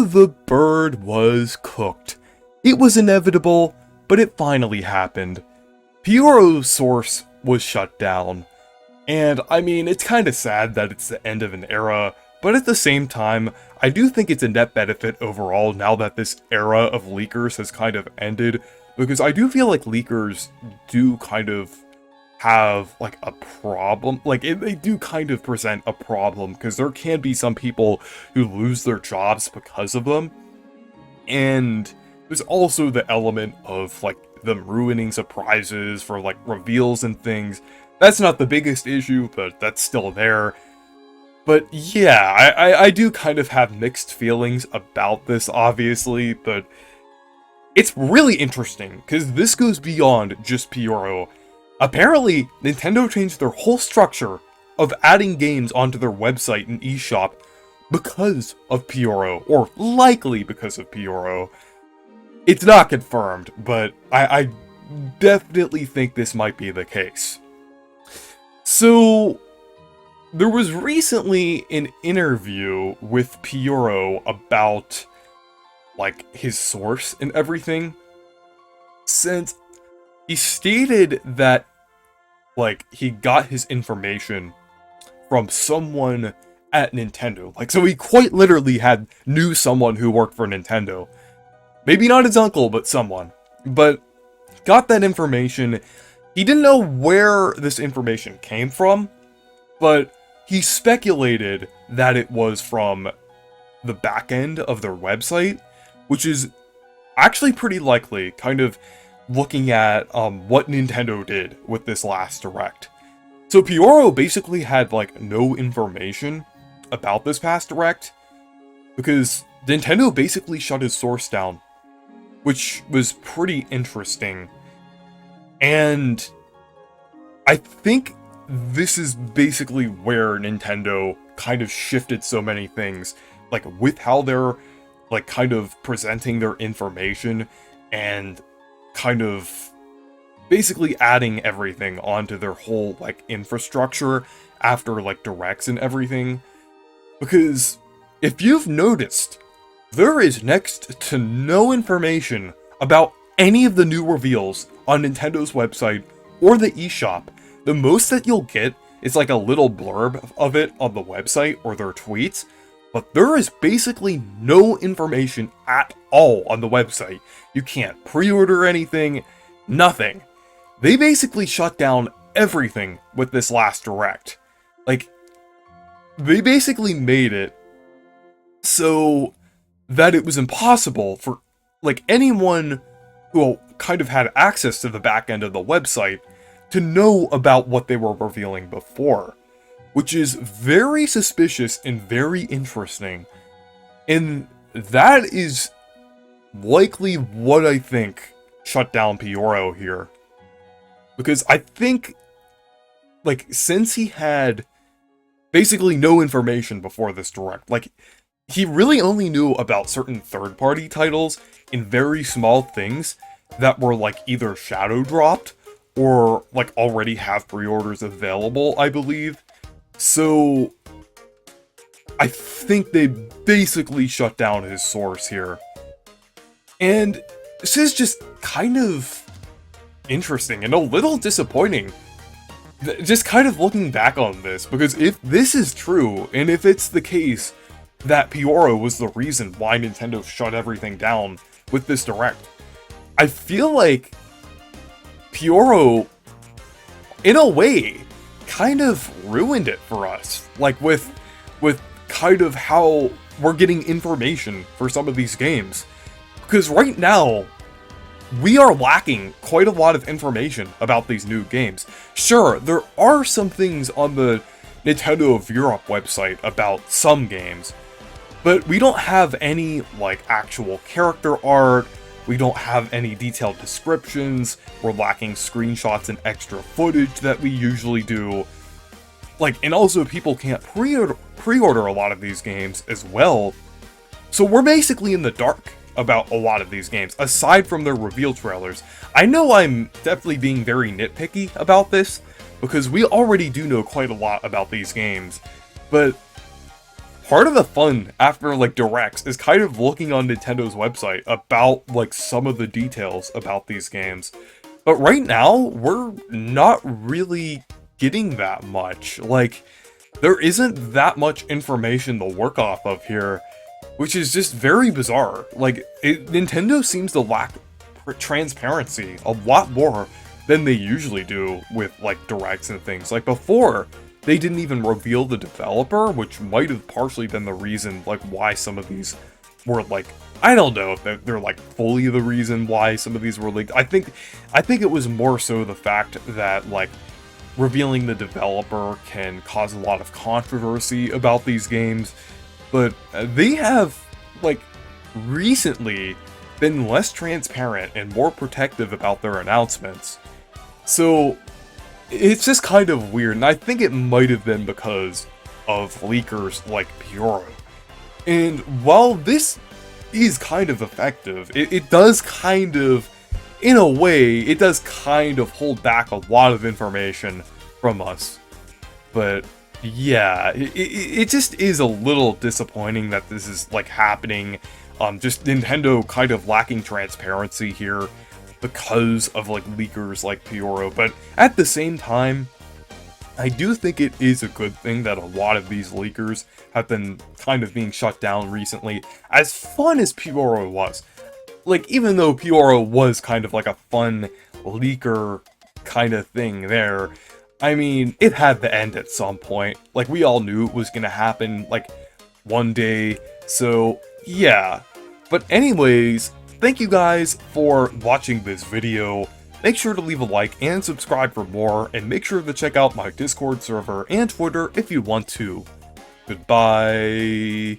the bird was cooked. It was inevitable, but it finally happened. PoroSource was shut down. And I mean, it's kind of sad that it's the end of an era, but at the same time, I do think it's a net benefit overall now that this era of leakers has kind of ended, because I do feel like leakers do kind of have like a problem, they do kind of present a problem, because there can be some people who lose their jobs because of them, and there's also the element of like them ruining surprises for like reveals and things. That's not the biggest issue, but that's still there. But yeah, I do kind of have mixed feelings about this, obviously, but it's really interesting, because this goes beyond just Pyoro. Apparently, Nintendo changed their whole structure of adding games onto their website and eShop because of Pyoro, or likely because of Pyoro. It's not confirmed, but I definitely think this might be the case. So, there was recently an interview with Pyoro about, like, his source and everything, since he stated that, like, he got his information from someone at Nintendo. Like, so he quite literally knew someone who worked for Nintendo. Maybe not his uncle, but someone. But got that information. He didn't know where this information came from, but he speculated that it was from the back end of their website, which is actually pretty likely, kind of looking at what Nintendo did with this last Direct. So Pyoro basically had like no information about this past Direct, because Nintendo basically shut his source down, which was pretty interesting. And I think this is basically where Nintendo kind of shifted so many things, like with how they're like kind of presenting their information and kind of basically adding everything onto their whole like infrastructure after like Directs and everything. Because if you've noticed, there is next to no information about any of the new reveals on Nintendo's website or the eShop. The most that you'll get is like a little blurb of it on the website or their tweets, but there is basically no information at all on the website. You can't pre-order anything, nothing. They basically shut down everything with this last Direct. Like, they basically made it so that it was impossible for, like, anyone who kind of had access to the back end of the website to know about what they were revealing before, which is very suspicious and very interesting. And that is likely what I think shut down Pyoro here. Because I think, like, since he had basically no information before this Direct, like, he really only knew about certain third-party titles in very small things that were, like, either shadow dropped or, like, already have pre-orders available, I believe. So, I think they basically shut down his source here. And this is just kind of interesting and a little disappointing. Just kind of looking back on this, because if this is true, and if it's the case that Pyoro was the reason why Nintendo shut everything down with this Direct, I feel like Pyoro, in a way, kind of ruined it for us. Like, with kind of how we're getting information for some of these games. Because right now, we are lacking quite a lot of information about these new games. Sure, there are some things on the Nintendo of Europe website about some games, but we don't have any, like, actual character art, we don't have any detailed descriptions, we're lacking screenshots and extra footage that we usually do. Like, and also people can't pre-order a lot of these games as well, so we're basically in the dark about a lot of these games, aside from their reveal trailers. I know I'm definitely being very nitpicky about this, because we already do know quite a lot about these games, but part of the fun after, like, directs is kind of looking on Nintendo's website about, like, some of the details about these games. But right now, we're not really getting that much. Like, there isn't that much information to work off of here, which is just very bizarre. Like, Nintendo seems to lack transparency a lot more than they usually do with, like, directs and things. Like, before, they didn't even reveal the developer, which might have partially been the reason, like, why some of these were, like, I don't know if they're like fully the reason why some of these were leaked. I think it was more so the fact that, like, revealing the developer can cause a lot of controversy about these games, but they have, like, recently been less transparent and more protective about their announcements. So it's just kind of weird, and I think it might have been because of leakers like Pyoro. And while this is kind of effective, it does kind of, in a way, it does kind of hold back a lot of information from us. But yeah, it just is a little disappointing that this is, like, happening. Just Nintendo kind of lacking transparency here because of, like, leakers like Pyoro. But at the same time, I do think it is a good thing that a lot of these leakers have been kind of being shut down recently. As fun as Pyoro was, like, even though Pyoro was kind of like a fun leaker kind of thing there, I mean, it had to end at some point. Like, we all knew it was gonna happen, like, one day, so yeah. But anyways, thank you guys for watching this video. Make sure to leave a like and subscribe for more, and make sure to check out my Discord server and Twitter if you want to. Goodbye.